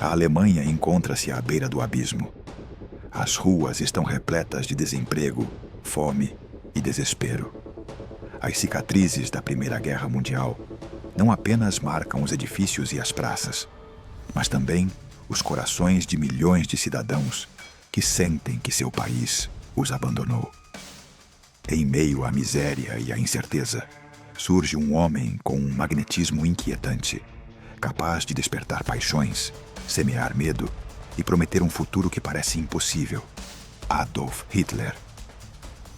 A Alemanha encontra-se à beira do abismo. As ruas estão repletas de desemprego, fome e desespero. As cicatrizes da Primeira Guerra Mundial não apenas marcam os edifícios e as praças, mas também os corações de milhões de cidadãos que sentem que seu país os abandonou. Em meio à miséria e à incerteza, surge um homem com um magnetismo inquietante, capaz de despertar paixões, semear medo e prometer um futuro que parece impossível: Adolf Hitler.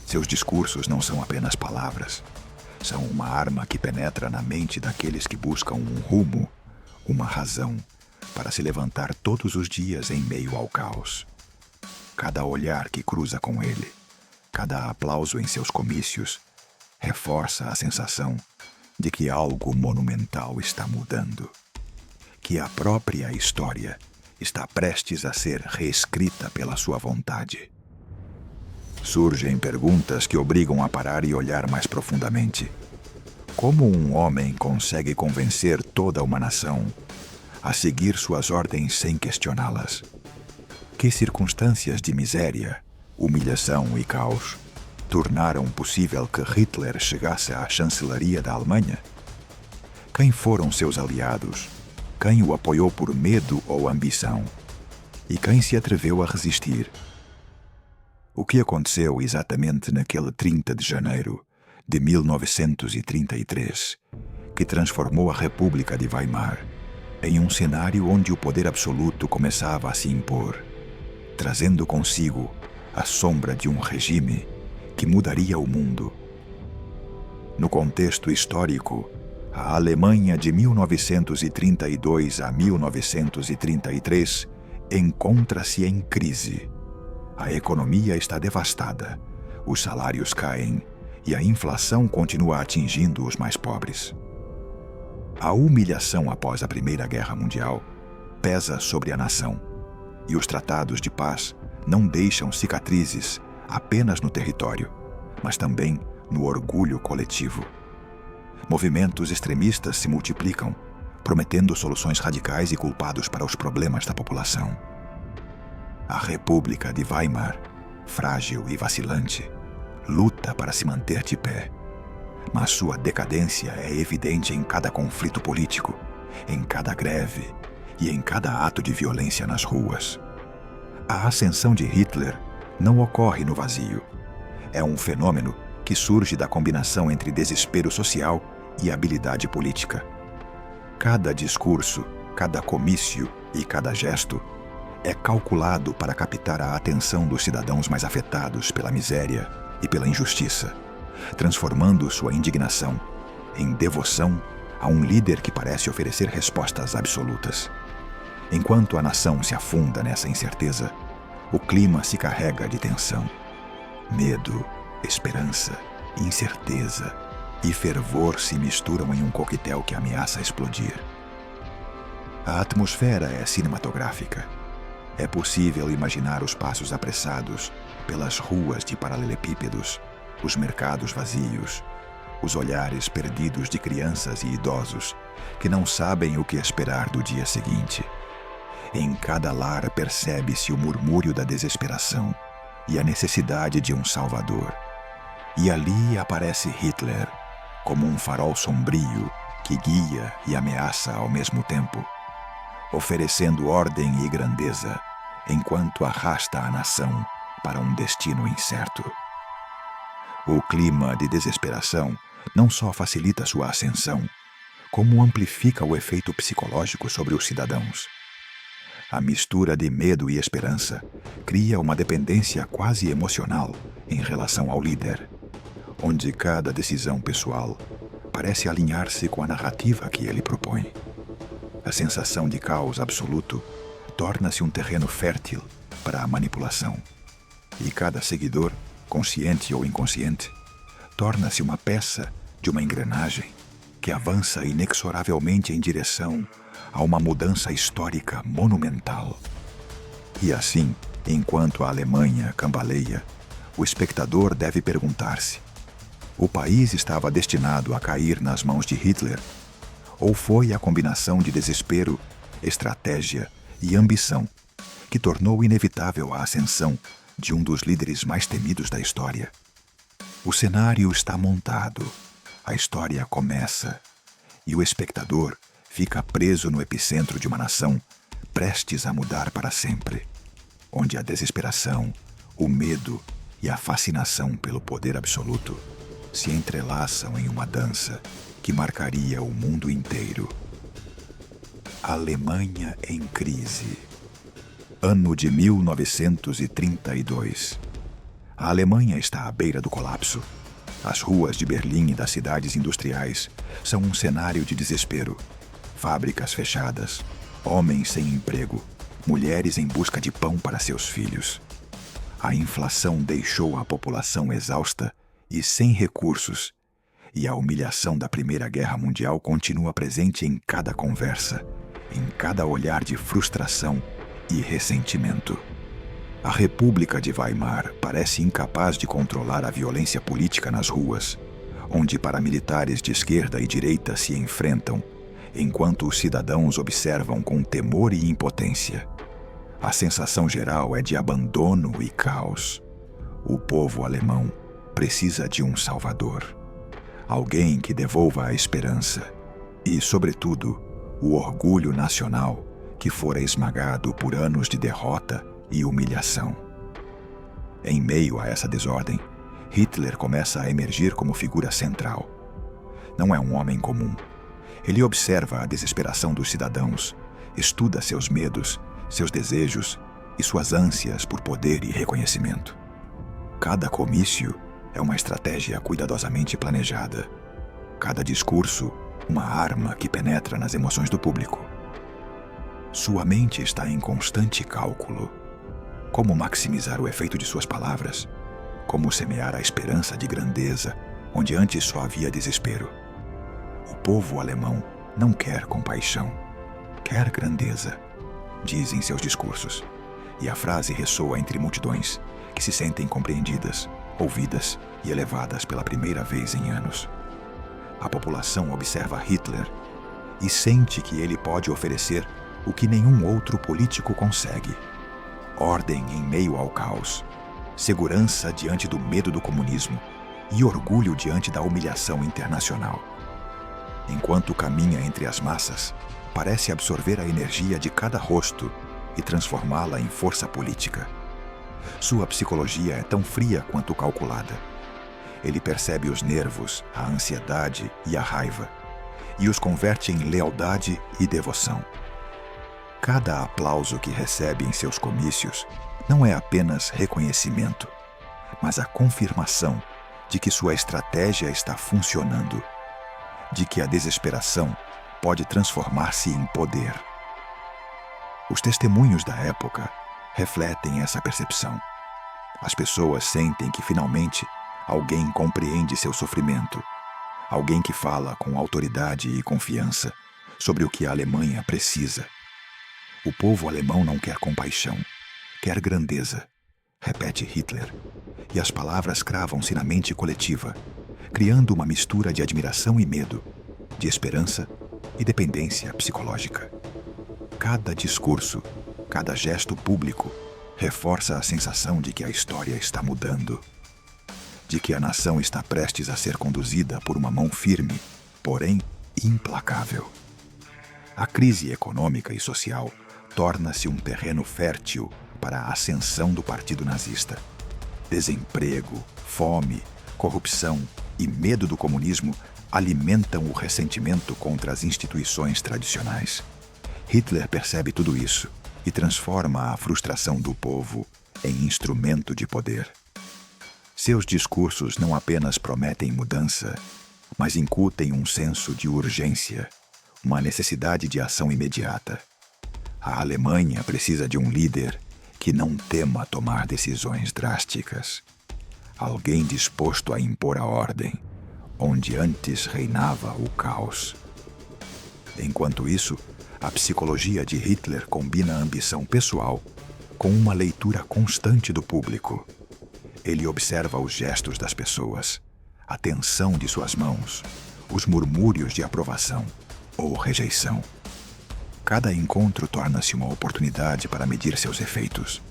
Seus discursos não são apenas palavras, são uma arma que penetra na mente daqueles que buscam um rumo, uma razão, para se levantar todos os dias em meio ao caos. Cada olhar que cruza com ele, cada aplauso em seus comícios, reforça a sensação de que algo monumental está mudando, que a própria história está prestes a ser reescrita pela sua vontade. Surgem perguntas que obrigam a parar e olhar mais profundamente. Como um homem consegue convencer toda uma nação a seguir suas ordens sem questioná-las? Que circunstâncias de miséria, humilhação e caos tornaram possível que Hitler chegasse à chancelaria da Alemanha? Quem foram seus aliados? Quem o apoiou por medo ou ambição? E quem se atreveu a resistir? O que aconteceu exatamente naquele 30 de janeiro de 1933, que transformou a República de Weimar em um cenário onde o poder absoluto começava a se impor, trazendo consigo a sombra de um regime que mudaria o mundo? No contexto histórico, a Alemanha de 1932 a 1933 encontra-se em crise. A economia está devastada, os salários caem e a inflação continua atingindo os mais pobres. A humilhação após a Primeira Guerra Mundial pesa sobre a nação, e os tratados de paz não deixam cicatrizes apenas no território, mas também no orgulho coletivo. Movimentos extremistas se multiplicam, prometendo soluções radicais e culpados para os problemas da população. A República de Weimar, frágil e vacilante, luta para se manter de pé, mas sua decadência é evidente em cada conflito político, em cada greve e em cada ato de violência nas ruas. A ascensão de Hitler não ocorre no vazio. É um fenômeno que surge da combinação entre desespero social e habilidade política. Cada discurso, cada comício e cada gesto é calculado para captar a atenção dos cidadãos mais afetados pela miséria e pela injustiça, transformando sua indignação em devoção a um líder que parece oferecer respostas absolutas. Enquanto a nação se afunda nessa incerteza, o clima se carrega de tensão. Medo, esperança, incerteza e fervor se misturam em um coquetel que ameaça explodir. A atmosfera é cinematográfica. É possível imaginar os passos apressados pelas ruas de paralelepípedos, os mercados vazios, os olhares perdidos de crianças e idosos que não sabem o que esperar do dia seguinte. Em cada lar percebe-se o murmúrio da desesperação e a necessidade de um salvador. E ali aparece Hitler, como um farol sombrio que guia e ameaça ao mesmo tempo, oferecendo ordem e grandeza, enquanto arrasta a nação para um destino incerto. O clima de desesperação não só facilita sua ascensão, como amplifica o efeito psicológico sobre os cidadãos. A mistura de medo e esperança cria uma dependência quase emocional em relação ao líder, onde cada decisão pessoal parece alinhar-se com a narrativa que ele propõe. A sensação de caos absoluto torna-se um terreno fértil para a manipulação, e cada seguidor, consciente ou inconsciente, torna-se uma peça de uma engrenagem que avança inexoravelmente em direção a uma mudança histórica monumental. E assim, enquanto a Alemanha cambaleia, o espectador deve perguntar-se: o país estava destinado a cair nas mãos de Hitler? Ou foi a combinação de desespero, estratégia e ambição, que tornou inevitável a ascensão de um dos líderes mais temidos da história. O cenário está montado, a história começa, e o espectador fica preso no epicentro de uma nação prestes a mudar para sempre, onde a desesperação, o medo e a fascinação pelo poder absoluto se entrelaçam em uma dança que marcaria o mundo inteiro. Alemanha em crise. Ano de 1932. A Alemanha está à beira do colapso. As ruas de Berlim e das cidades industriais são um cenário de desespero. Fábricas fechadas, homens sem emprego, mulheres em busca de pão para seus filhos. A inflação deixou a população exausta e sem recursos, e a humilhação da Primeira Guerra Mundial continua presente em cada conversa, em cada olhar de frustração e ressentimento. A República de Weimar parece incapaz de controlar a violência política nas ruas, onde paramilitares de esquerda e direita se enfrentam, enquanto os cidadãos observam com temor e impotência. A sensação geral é de abandono e caos. O povo alemão precisa de um salvador. Alguém que devolva a esperança e, sobretudo, o orgulho nacional que fora esmagado por anos de derrota e humilhação. Em meio a essa desordem, Hitler começa a emergir como figura central. Não é um homem comum. Ele observa a desesperação dos cidadãos, estuda seus medos, seus desejos e suas ânsias por poder e reconhecimento. Cada comício é uma estratégia cuidadosamente planejada. Cada discurso, uma arma que penetra nas emoções do público. Sua mente está em constante cálculo. Como maximizar o efeito de suas palavras? Como semear a esperança de grandeza, onde antes só havia desespero? O povo alemão não quer compaixão, quer grandeza, diz em seus discursos, e a frase ressoa entre multidões que se sentem compreendidas, ouvidas e elevadas pela primeira vez em anos. A população observa Hitler e sente que ele pode oferecer o que nenhum outro político consegue: ordem em meio ao caos, segurança diante do medo do comunismo e orgulho diante da humilhação internacional. Enquanto caminha entre as massas, parece absorver a energia de cada rosto e transformá-la em força política. Sua psicologia é tão fria quanto calculada. Ele percebe os nervos, a ansiedade e a raiva, e os converte em lealdade e devoção. Cada aplauso que recebe em seus comícios não é apenas reconhecimento, mas a confirmação de que sua estratégia está funcionando, de que a desesperação pode transformar-se em poder. Os testemunhos da época refletem essa percepção. As pessoas sentem que finalmente alguém compreende seu sofrimento, alguém que fala com autoridade e confiança sobre o que a Alemanha precisa. O povo alemão não quer compaixão, quer grandeza, repete Hitler, e as palavras cravam-se na mente coletiva, criando uma mistura de admiração e medo, de esperança e dependência psicológica. Cada discurso, cada gesto público reforça a sensação de que a história está mudando, de que a nação está prestes a ser conduzida por uma mão firme, porém implacável. A crise econômica e social torna-se um terreno fértil para a ascensão do Partido Nazista. Desemprego, fome, corrupção e medo do comunismo alimentam o ressentimento contra as instituições tradicionais. Hitler percebe tudo isso e transforma a frustração do povo em instrumento de poder. Seus discursos não apenas prometem mudança, mas incutem um senso de urgência, uma necessidade de ação imediata. A Alemanha precisa de um líder que não tema tomar decisões drásticas. Alguém disposto a impor a ordem, onde antes reinava o caos. Enquanto isso, a psicologia de Hitler combina a ambição pessoal com uma leitura constante do público. Ele observa os gestos das pessoas, a tensão de suas mãos, os murmúrios de aprovação ou rejeição. Cada encontro torna-se uma oportunidade para medir seus efeitos,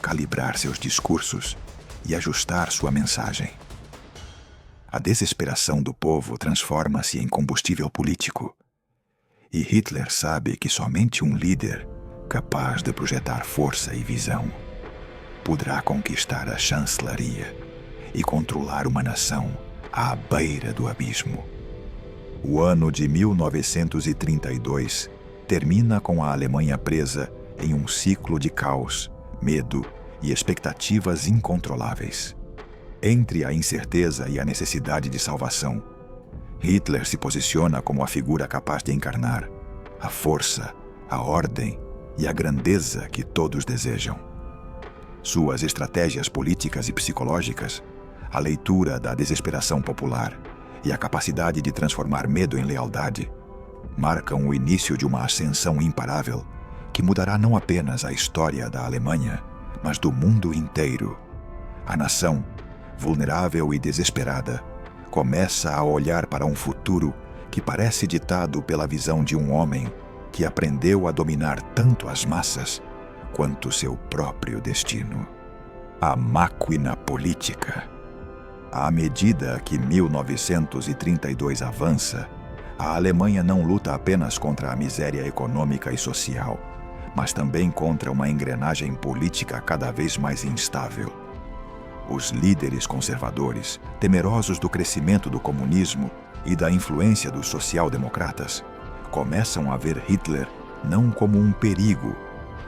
calibrar seus discursos e ajustar sua mensagem. A desesperação do povo transforma-se em combustível político. E Hitler sabe que somente um líder capaz de projetar força e visão poderá conquistar a chancelaria e controlar uma nação à beira do abismo. O ano de 1932 termina com a Alemanha presa em um ciclo de caos, medo e expectativas incontroláveis. Entre a incerteza e a necessidade de salvação, Hitler se posiciona como a figura capaz de encarnar a força, a ordem e a grandeza que todos desejam. Suas estratégias políticas e psicológicas, a leitura da desesperação popular e a capacidade de transformar medo em lealdade marcam o início de uma ascensão imparável que mudará não apenas a história da Alemanha, mas do mundo inteiro. A nação, vulnerável e desesperada, começa a olhar para um futuro que parece ditado pela visão de um homem que aprendeu a dominar tanto as massas quanto seu próprio destino. A máquina política. À medida que 1932 avança, a Alemanha não luta apenas contra a miséria econômica e social, mas também contra uma engrenagem política cada vez mais instável. Os líderes conservadores, temerosos do crescimento do comunismo e da influência dos social-democratas, começam a ver Hitler não como um perigo,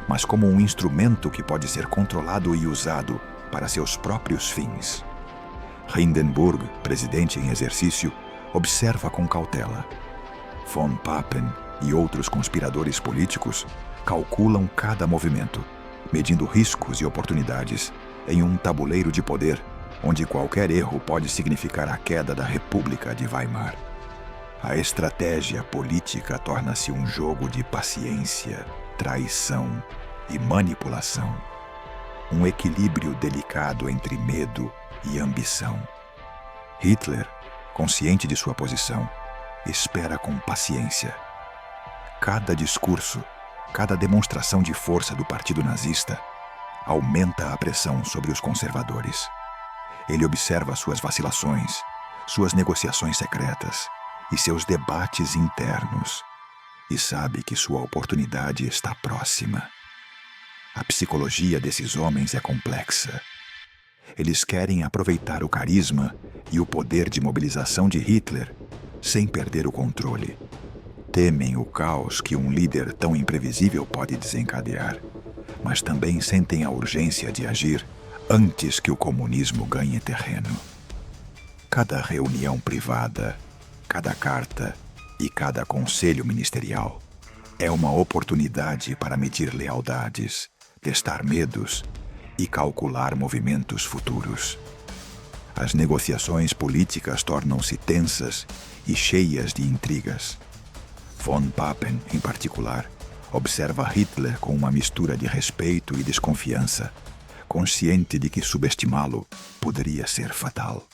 mas como um instrumento que pode ser controlado e usado para seus próprios fins. Hindenburg, presidente em exercício, observa com cautela. Von Papen e outros conspiradores políticos calculam cada movimento, medindo riscos e oportunidades em um tabuleiro de poder onde qualquer erro pode significar a queda da República de Weimar. A estratégia política torna-se um jogo de paciência, traição e manipulação. Um equilíbrio delicado entre medo e ambição. Hitler, consciente de sua posição, espera com paciência. Cada discurso, cada demonstração de força do partido nazista aumenta a pressão sobre os conservadores. Ele observa suas vacilações, suas negociações secretas e seus debates internos, e sabe que sua oportunidade está próxima. A psicologia desses homens é complexa. Eles querem aproveitar o carisma e o poder de mobilização de Hitler sem perder o controle. Temem o caos que um líder tão imprevisível pode desencadear, mas também sentem a urgência de agir antes que o comunismo ganhe terreno. Cada reunião privada, cada carta e cada conselho ministerial é uma oportunidade para medir lealdades, testar medos e calcular movimentos futuros. As negociações políticas tornam-se tensas e cheias de intrigas. Von Papen, em particular, observa Hitler com uma mistura de respeito e desconfiança, consciente de que subestimá-lo poderia ser fatal.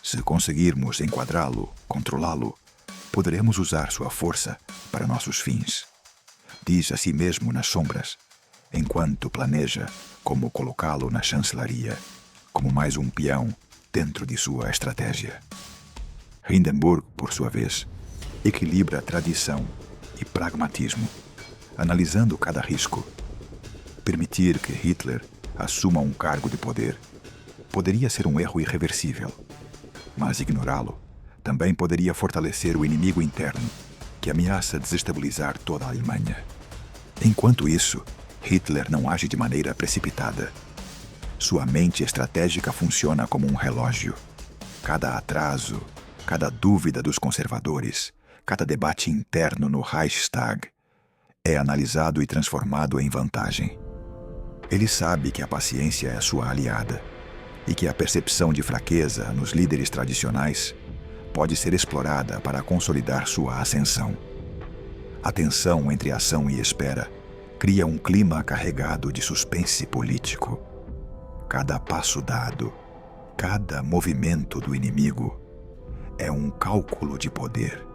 Se conseguirmos enquadrá-lo, controlá-lo, poderemos usar sua força para nossos fins. Diz a si mesmo nas sombras, enquanto planeja como colocá-lo na chancelaria, como mais um peão dentro de sua estratégia. Hindenburg, por sua vez, equilibra tradição e pragmatismo, analisando cada risco. Permitir que Hitler assuma um cargo de poder poderia ser um erro irreversível, mas ignorá-lo também poderia fortalecer o inimigo interno que ameaça desestabilizar toda a Alemanha. Enquanto isso, Hitler não age de maneira precipitada. Sua mente estratégica funciona como um relógio. Cada atraso, cada dúvida dos conservadores, cada debate interno no Reichstag é analisado e transformado em vantagem. Ele sabe que a paciência é sua aliada e que a percepção de fraqueza nos líderes tradicionais pode ser explorada para consolidar sua ascensão. A tensão entre ação e espera cria um clima carregado de suspense político. Cada passo dado, cada movimento do inimigo é um cálculo de poder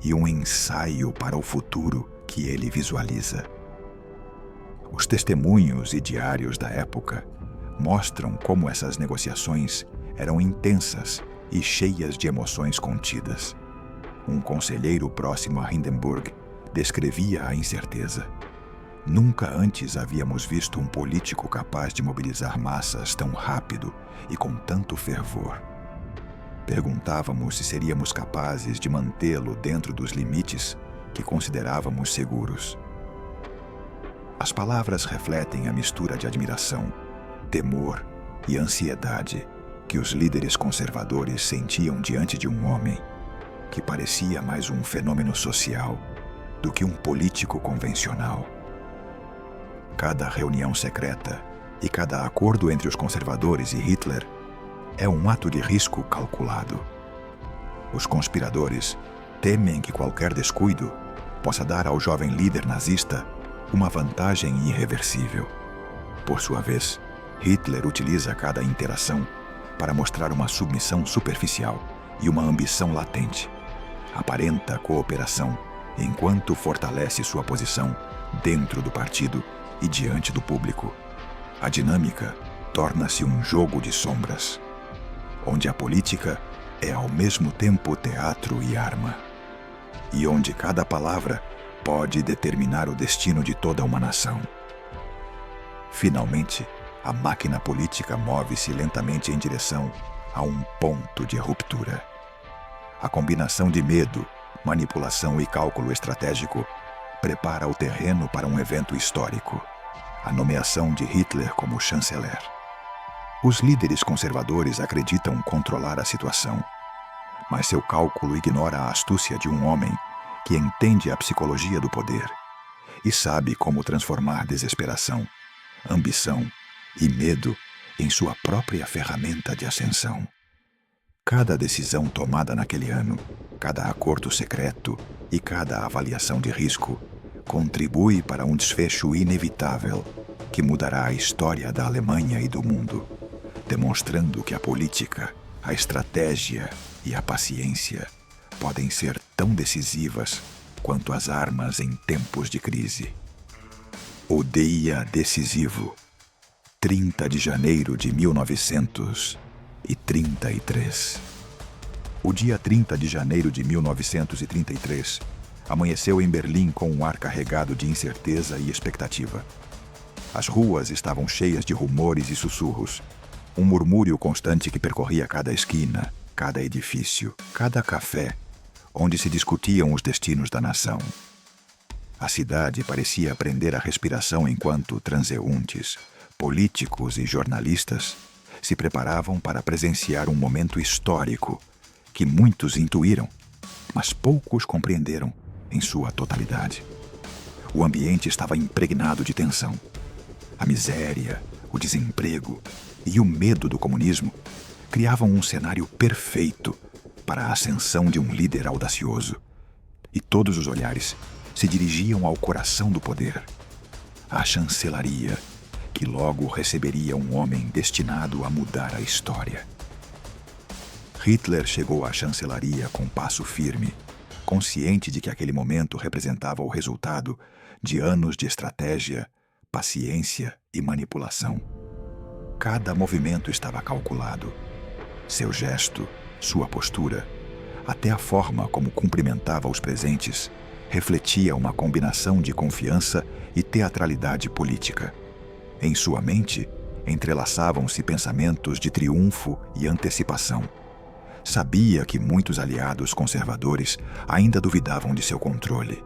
e um ensaio para o futuro que ele visualiza. Os testemunhos e diários da época mostram como essas negociações eram intensas e cheias de emoções contidas. Um conselheiro próximo a Hindenburg descrevia a incerteza. Nunca antes havíamos visto um político capaz de mobilizar massas tão rápido e com tanto fervor. Perguntávamos se seríamos capazes de mantê-lo dentro dos limites que considerávamos seguros. As palavras refletem a mistura de admiração, temor e ansiedade que os líderes conservadores sentiam diante de um homem que parecia mais um fenômeno social do que um político convencional. Cada reunião secreta e cada acordo entre os conservadores e Hitler é um ato de risco calculado. Os conspiradores temem que qualquer descuido possa dar ao jovem líder nazista uma vantagem irreversível. Por sua vez, Hitler utiliza cada interação para mostrar uma submissão superficial e uma ambição latente. Aparenta cooperação enquanto fortalece sua posição dentro do partido e diante do público. A dinâmica torna-se um jogo de sombras, onde a política é ao mesmo tempo teatro e arma, e onde cada palavra pode determinar o destino de toda uma nação. Finalmente, a máquina política move-se lentamente em direção a um ponto de ruptura. A combinação de medo, manipulação e cálculo estratégico prepara o terreno para um evento histórico: a nomeação de Hitler como chanceler. Os líderes conservadores acreditam controlar a situação, mas seu cálculo ignora a astúcia de um homem que entende a psicologia do poder e sabe como transformar desesperação, ambição e medo em sua própria ferramenta de ascensão. Cada decisão tomada naquele ano, cada acordo secreto e cada avaliação de risco contribui para um desfecho inevitável que mudará a história da Alemanha e do mundo, demonstrando que a política, a estratégia e a paciência podem ser tão decisivas quanto as armas em tempos de crise. O dia decisivo, 30 de janeiro de 1933. O dia 30 de janeiro de 1933 amanheceu em Berlim com um ar carregado de incerteza e expectativa. As ruas estavam cheias de rumores e sussurros, um murmúrio constante que percorria cada esquina, cada edifício, cada café, onde se discutiam os destinos da nação. A cidade parecia prender a respiração enquanto transeuntes, políticos e jornalistas se preparavam para presenciar um momento histórico que muitos intuíram, mas poucos compreenderam em sua totalidade. O ambiente estava impregnado de tensão. A miséria, o desemprego e o medo do comunismo criavam um cenário perfeito para a ascensão de um líder audacioso. E todos os olhares se dirigiam ao coração do poder, à chancelaria, que logo receberia um homem destinado a mudar a história. Hitler chegou à chancelaria com passo firme, consciente de que aquele momento representava o resultado de anos de estratégia, paciência e manipulação. Cada movimento estava calculado. Seu gesto, sua postura, até a forma como cumprimentava os presentes, refletia uma combinação de confiança e teatralidade política. Em sua mente, entrelaçavam-se pensamentos de triunfo e antecipação. Sabia que muitos aliados conservadores ainda duvidavam de seu controle,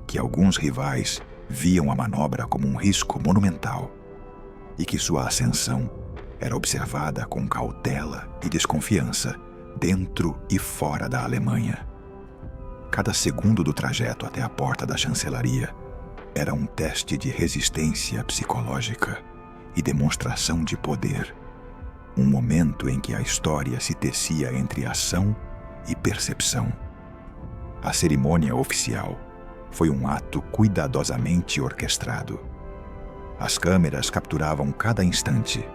que alguns rivais viam a manobra como um risco monumental e que sua ascensão era observada com cautela e desconfiança dentro e fora da Alemanha. Cada segundo do trajeto até a porta da chancelaria era um teste de resistência psicológica e demonstração de poder, um momento em que a história se tecia entre ação e percepção. A cerimônia oficial foi um ato cuidadosamente orquestrado. As câmeras capturavam cada instante.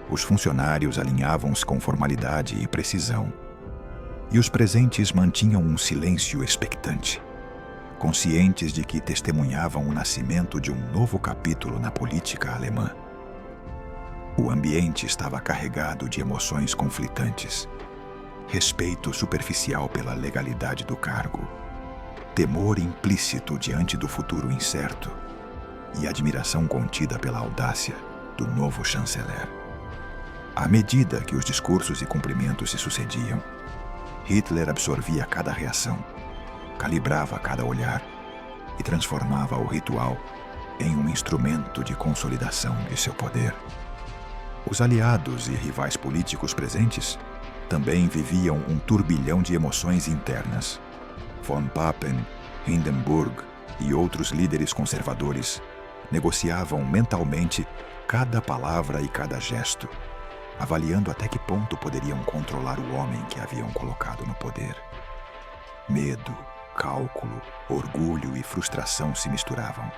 Os funcionários alinhavam-se com formalidade e precisão. E os presentes mantinham um silêncio expectante, conscientes de que testemunhavam o nascimento de um novo capítulo na política alemã. O ambiente estava carregado de emoções conflitantes. Respeito superficial pela legalidade do cargo, temor implícito diante do futuro incerto e admiração contida pela audácia do novo chanceler. À medida que os discursos e cumprimentos se sucediam, Hitler absorvia cada reação, calibrava cada olhar e transformava o ritual em um instrumento de consolidação de seu poder. Os aliados e rivais políticos presentes também viviam um turbilhão de emoções internas. Von Papen, Hindenburg e outros líderes conservadores negociavam mentalmente cada palavra e cada gesto, avaliando até que ponto poderiam controlar o homem que haviam colocado no poder. Medo, cálculo, orgulho e frustração se misturavam.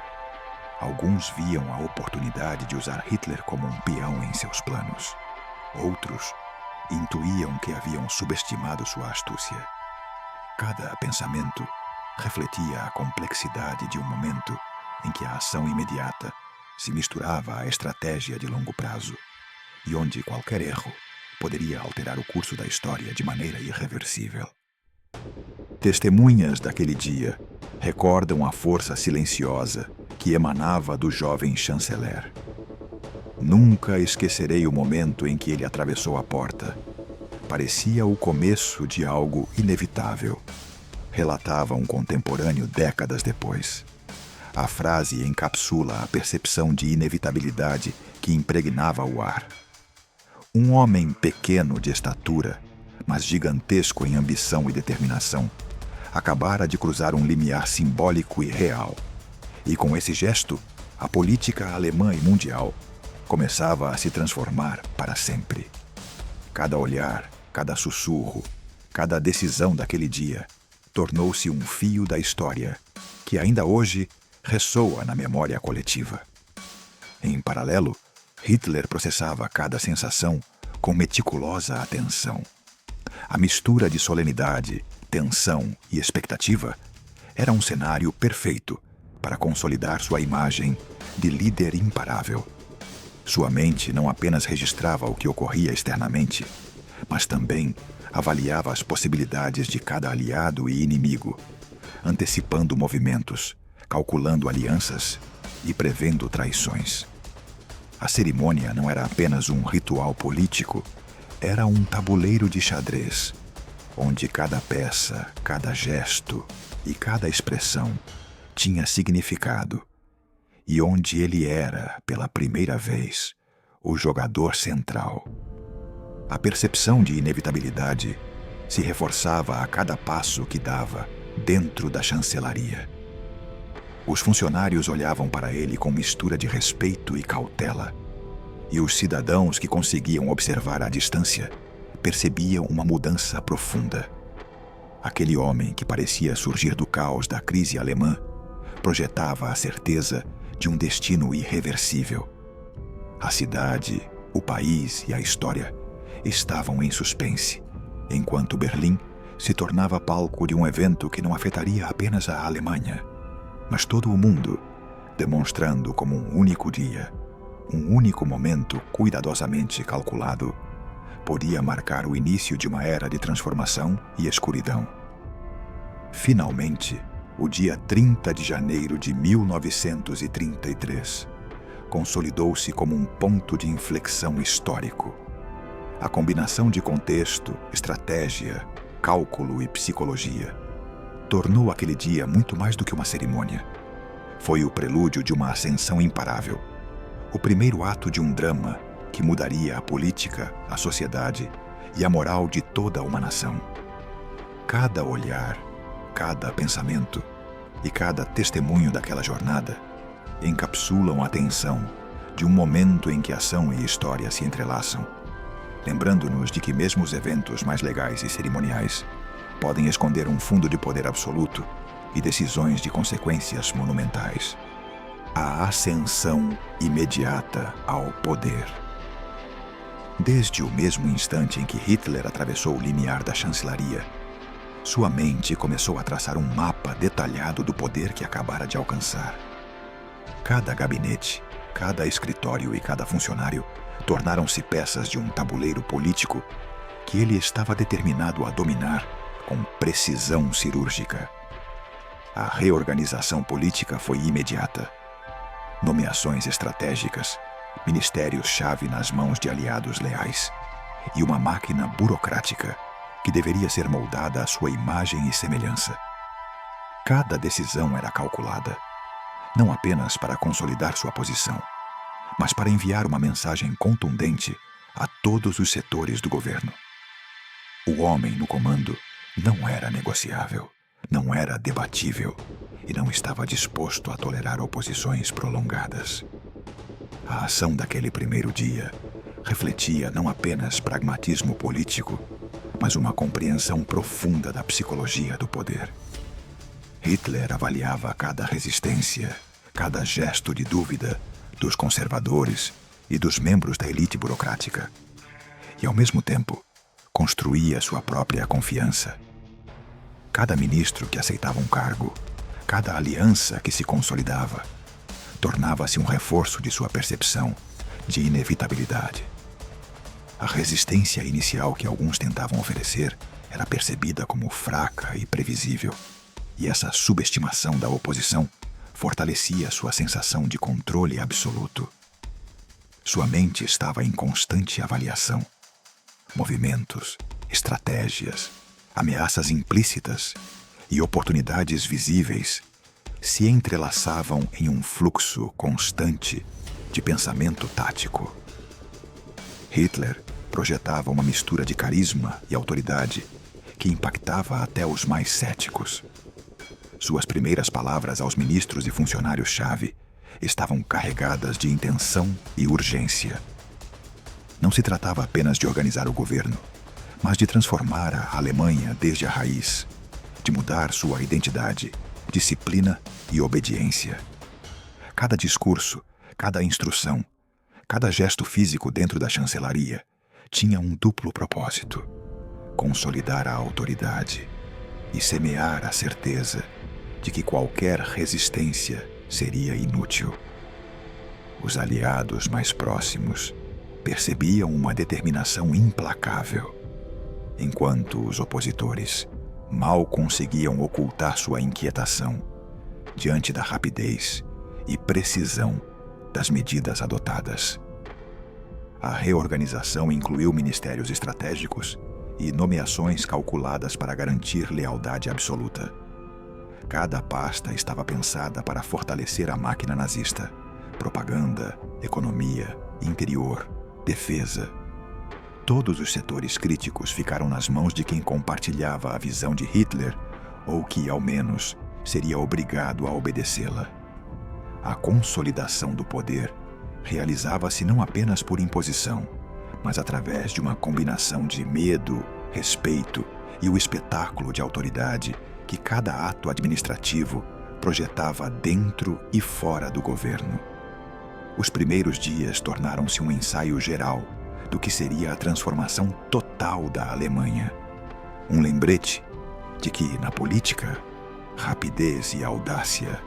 Alguns viam a oportunidade de usar Hitler como um peão em seus planos. Outros intuíam que haviam subestimado sua astúcia. Cada pensamento refletia a complexidade de um momento em que a ação imediata se misturava à estratégia de longo prazo e onde qualquer erro poderia alterar o curso da história de maneira irreversível. Testemunhas daquele dia recordam a força silenciosa que emanava do jovem chanceler. Nunca esquecerei o momento em que ele atravessou a porta. Parecia o começo de algo inevitável, relatava um contemporâneo décadas depois. A frase encapsula a percepção de inevitabilidade que impregnava o ar. Um homem pequeno de estatura, mas gigantesco em ambição e determinação, acabara de cruzar um limiar simbólico e real. E com esse gesto, a política alemã e mundial começava a se transformar para sempre. Cada olhar, cada sussurro, cada decisão daquele dia tornou-se um fio da história que ainda hoje ressoa na memória coletiva. Em paralelo, Hitler processava cada sensação com meticulosa atenção. A mistura de solenidade, tensão e expectativa era um cenário perfeito para consolidar sua imagem de líder imparável. Sua mente não apenas registrava o que ocorria externamente, mas também avaliava as possibilidades de cada aliado e inimigo, antecipando movimentos, calculando alianças e prevendo traições. A cerimônia não era apenas um ritual político, era um tabuleiro de xadrez, onde cada peça, cada gesto e cada expressão tinha significado, e onde ele era, pela primeira vez, o jogador central. A percepção de inevitabilidade se reforçava a cada passo que dava dentro da chancelaria. Os funcionários olhavam para ele com mistura de respeito e cautela, e os cidadãos que conseguiam observar à distância percebiam uma mudança profunda. Aquele homem que parecia surgir do caos da crise alemã projetava a certeza de um destino irreversível. A cidade, o país e a história estavam em suspense, enquanto Berlim se tornava palco de um evento que não afetaria apenas a Alemanha, mas todo o mundo, demonstrando como um único dia, um único momento cuidadosamente calculado, podia marcar o início de uma era de transformação e escuridão. Finalmente, o dia 30 de janeiro de 1933 consolidou-se como um ponto de inflexão histórico. A combinação de contexto, estratégia, cálculo e psicologia tornou aquele dia muito mais do que uma cerimônia. Foi o prelúdio de uma ascensão imparável, o primeiro ato de um drama que mudaria a política, a sociedade e a moral de toda uma nação. Cada olhar, cada pensamento e cada testemunho daquela jornada encapsulam a tensão de um momento em que ação e história se entrelaçam, lembrando-nos de que mesmo os eventos mais legais e cerimoniais podem esconder um fundo de poder absoluto e decisões de consequências monumentais. A ascensão imediata ao poder. Desde o mesmo instante em que Hitler atravessou o limiar da chancelaria, sua mente começou a traçar um mapa mapa detalhado do poder que acabara de alcançar. Cada gabinete, cada escritório e cada funcionário tornaram-se peças de um tabuleiro político que ele estava determinado a dominar com precisão cirúrgica. A reorganização política foi imediata. Nomeações estratégicas, ministérios-chave nas mãos de aliados leais e uma máquina burocrática que deveria ser moldada à sua imagem e semelhança. Cada decisão era calculada, não apenas para consolidar sua posição, mas para enviar uma mensagem contundente a todos os setores do governo. O homem no comando não era negociável, não era debatível e não estava disposto a tolerar oposições prolongadas. A ação daquele primeiro dia refletia não apenas pragmatismo político, mas uma compreensão profunda da psicologia do poder. Hitler avaliava cada resistência, cada gesto de dúvida dos conservadores e dos membros da elite burocrática. E, ao mesmo tempo, construía sua própria confiança. Cada ministro que aceitava um cargo, cada aliança que se consolidava, tornava-se um reforço de sua percepção de inevitabilidade. A resistência inicial que alguns tentavam oferecer era percebida como fraca e previsível, e essa subestimação da oposição fortalecia sua sensação de controle absoluto. Sua mente estava em constante avaliação. Movimentos, estratégias, ameaças implícitas e oportunidades visíveis se entrelaçavam em um fluxo constante de pensamento tático. Hitler projetava uma mistura de carisma e autoridade que impactava até os mais céticos. Suas primeiras palavras aos ministros e funcionários-chave estavam carregadas de intenção e urgência. Não se tratava apenas de organizar o governo, mas de transformar a Alemanha desde a raiz, de mudar sua identidade, disciplina e obediência. Cada discurso, cada instrução, cada gesto físico dentro da chancelaria tinha um duplo propósito: consolidar a autoridade e semear a certeza de que qualquer resistência seria inútil. Os aliados mais próximos percebiam uma determinação implacável, enquanto os opositores mal conseguiam ocultar sua inquietação diante da rapidez e precisão das medidas adotadas. A reorganização incluiu ministérios estratégicos e nomeações calculadas para garantir lealdade absoluta. Cada pasta estava pensada para fortalecer a máquina nazista: propaganda, economia, interior, defesa. Todos os setores críticos ficaram nas mãos de quem compartilhava a visão de Hitler ou que, ao menos, seria obrigado a obedecê-la. A consolidação do poder realizava-se não apenas por imposição, mas através de uma combinação de medo, respeito e o espetáculo de autoridade que cada ato administrativo projetava dentro e fora do governo. Os primeiros dias tornaram-se um ensaio geral do que seria a transformação total da Alemanha. Um lembrete de que, na política, rapidez e audácia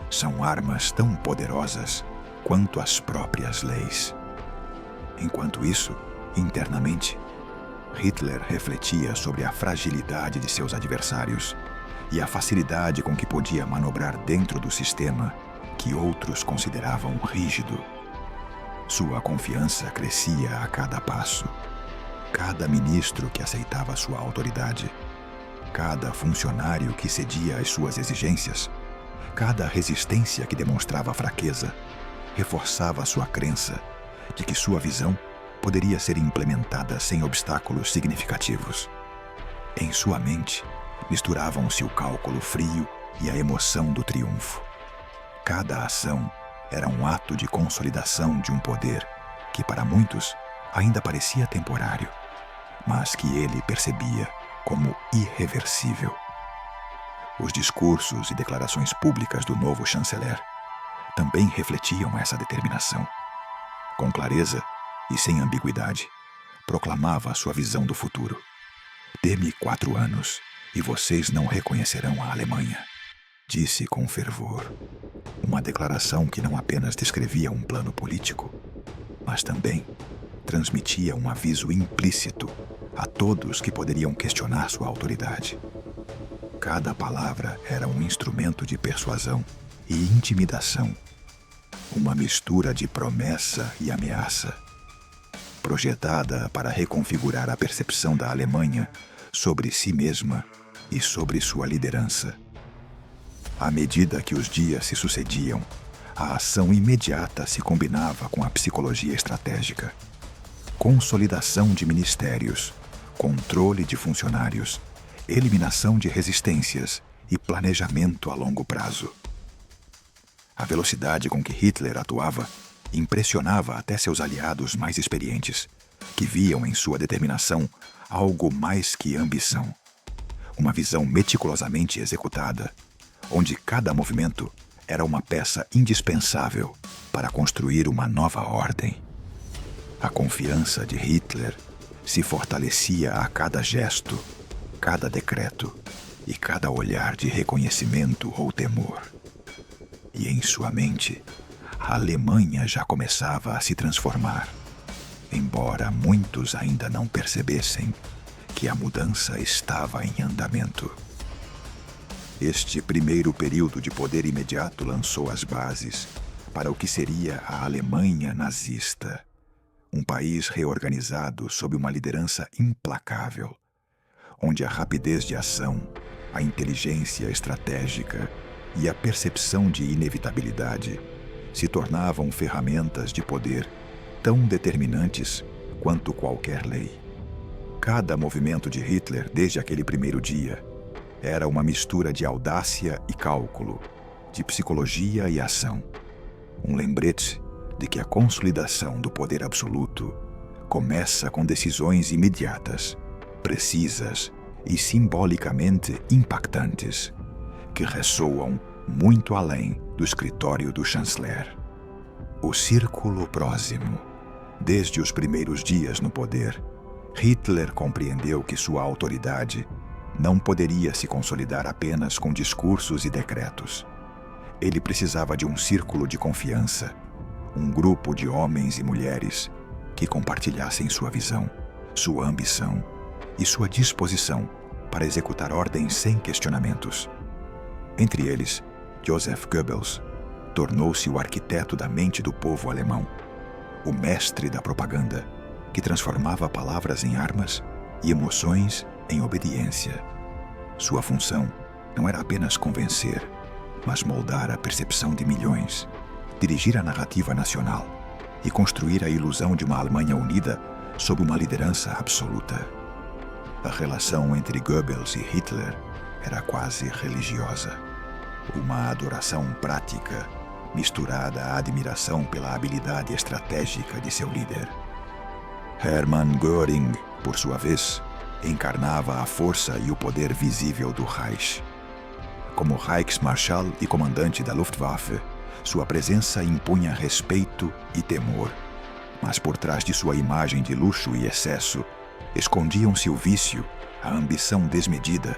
são armas tão poderosas quanto as próprias leis. Enquanto isso, internamente, Hitler refletia sobre a fragilidade de seus adversários e a facilidade com que podia manobrar dentro do sistema que outros consideravam rígido. Sua confiança crescia a cada passo. Cada ministro que aceitava sua autoridade, cada funcionário que cedia às suas exigências, cada resistência que demonstrava fraqueza, reforçava sua crença de que sua visão poderia ser implementada sem obstáculos significativos. Em sua mente, misturavam-se o cálculo frio e a emoção do triunfo. Cada ação era um ato de consolidação de um poder que, para muitos, ainda parecia temporário, mas que ele percebia como irreversível. Os discursos e declarações públicas do novo chanceler também refletiam essa determinação. Com clareza e sem ambiguidade, proclamava sua visão do futuro. Dê-me 4 anos e vocês não reconhecerão a Alemanha. Disse com fervor, uma declaração que não apenas descrevia um plano político, mas também transmitia um aviso implícito a todos que poderiam questionar sua autoridade. Cada palavra era um instrumento de persuasão e intimidação, uma mistura de promessa e ameaça, projetada para reconfigurar a percepção da Alemanha sobre si mesma e sobre sua liderança. À medida que os dias se sucediam, a ação imediata se combinava com a psicologia estratégica. Consolidação de ministérios, controle de funcionários, eliminação de resistências e planejamento a longo prazo. A velocidade com que Hitler atuava impressionava até seus aliados mais experientes, que viam em sua determinação algo mais que ambição. Uma visão meticulosamente executada, onde cada movimento era uma peça indispensável para construir uma nova ordem. A confiança de Hitler se fortalecia a cada gesto, cada decreto e cada olhar de reconhecimento ou temor. E em sua mente, a Alemanha já começava a se transformar, embora muitos ainda não percebessem que a mudança estava em andamento. Este primeiro período de poder imediato lançou as bases para o que seria a Alemanha nazista, um país reorganizado sob uma liderança implacável, onde a rapidez de ação, a inteligência estratégica e a percepção de inevitabilidade se tornavam ferramentas de poder tão determinantes quanto qualquer lei. Cada movimento de Hitler desde aquele primeiro dia era uma mistura de audácia e cálculo, de psicologia e ação. Um lembrete de que a consolidação do poder absoluto começa com decisões imediatas, precisas e simbolicamente impactantes, que ressoam muito além do escritório do chanceler. O círculo próximo. Desde os primeiros dias no poder, Hitler compreendeu que sua autoridade não poderia se consolidar apenas com discursos e decretos. Ele precisava de um círculo de confiança, um grupo de homens e mulheres que compartilhassem sua visão, sua ambição e sua disposição para executar ordens sem questionamentos. Entre eles, Joseph Goebbels tornou-se o arquiteto da mente do povo alemão, o mestre da propaganda, que transformava palavras em armas e emoções em obediência. Sua função não era apenas convencer, mas moldar a percepção de milhões, dirigir a narrativa nacional e construir a ilusão de uma Alemanha unida sob uma liderança absoluta. A relação entre Goebbels e Hitler era quase religiosa. Uma adoração prática, misturada à admiração pela habilidade estratégica de seu líder. Hermann Göring, por sua vez, encarnava a força e o poder visível do Reich. Como Reichsmarschall e comandante da Luftwaffe, sua presença impunha respeito e temor, mas por trás de sua imagem de luxo e excesso, escondiam-se o vício, a ambição desmedida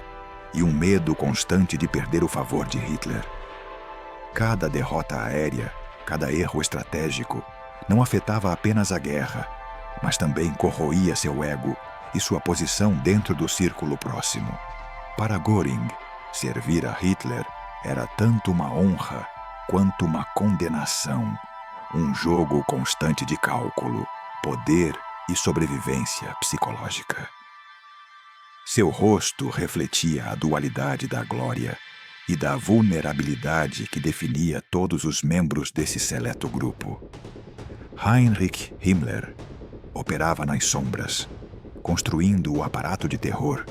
e um medo constante de perder o favor de Hitler. Cada derrota aérea, cada erro estratégico, não afetava apenas a guerra, mas também corroía seu ego e sua posição dentro do círculo próximo. Para Göring, servir a Hitler era tanto uma honra quanto uma condenação, um jogo constante de cálculo, poder e sobrevivência psicológica. Seu rosto refletia a dualidade da glória e da vulnerabilidade que definia todos os membros desse seleto grupo. Heinrich Himmler operava nas sombras, construindo o aparato de terror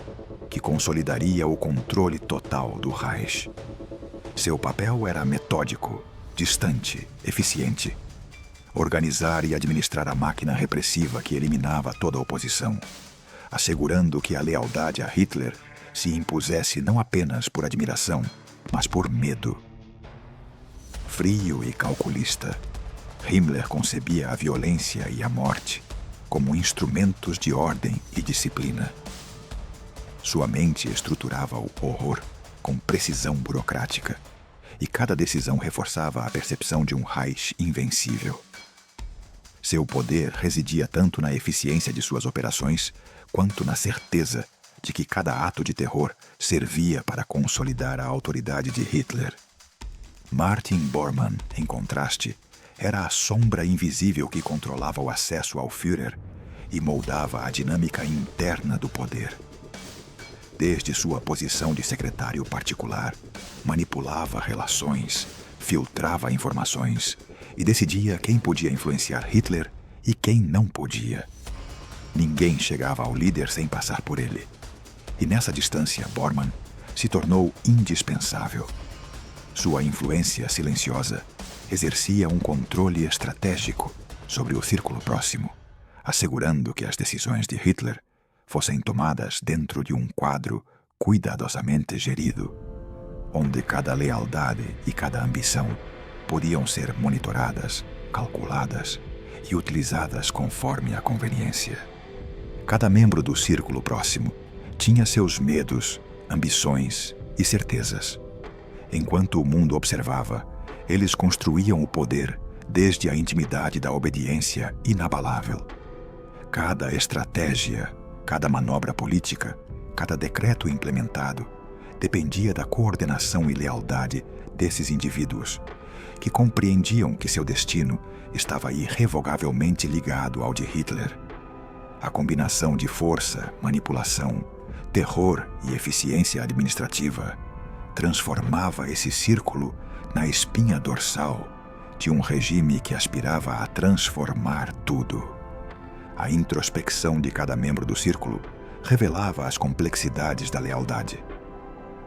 que consolidaria o controle total do Reich. Seu papel era metódico, distante, eficiente. Organizar e administrar a máquina repressiva que eliminava toda a oposição, assegurando que a lealdade a Hitler se impusesse não apenas por admiração, mas por medo. Frio e calculista, Himmler concebia a violência e a morte como instrumentos de ordem e disciplina. Sua mente estruturava o horror com precisão burocrática, e cada decisão reforçava a percepção de um Reich invencível. Seu poder residia tanto na eficiência de suas operações, quanto na certeza de que cada ato de terror servia para consolidar a autoridade de Hitler. Martin Bormann, em contraste, era a sombra invisível que controlava o acesso ao Führer e moldava a dinâmica interna do poder. Desde sua posição de secretário particular, manipulava relações, filtrava informações e decidia quem podia influenciar Hitler e quem não podia. Ninguém chegava ao líder sem passar por ele. E nessa distância, Bormann se tornou indispensável. Sua influência silenciosa exercia um controle estratégico sobre o círculo próximo, assegurando que as decisões de Hitler fossem tomadas dentro de um quadro cuidadosamente gerido, onde cada lealdade e cada ambição podiam ser monitoradas, calculadas e utilizadas conforme a conveniência. Cada membro do círculo próximo tinha seus medos, ambições e certezas. Enquanto o mundo observava, eles construíam o poder desde a intimidade da obediência inabalável. Cada estratégia, cada manobra política, cada decreto implementado dependia da coordenação e lealdade desses indivíduos, que compreendiam que seu destino estava irrevogavelmente ligado ao de Hitler. A combinação de força, manipulação, terror e eficiência administrativa transformava esse círculo na espinha dorsal de um regime que aspirava a transformar tudo. A introspecção de cada membro do círculo revelava as complexidades da lealdade.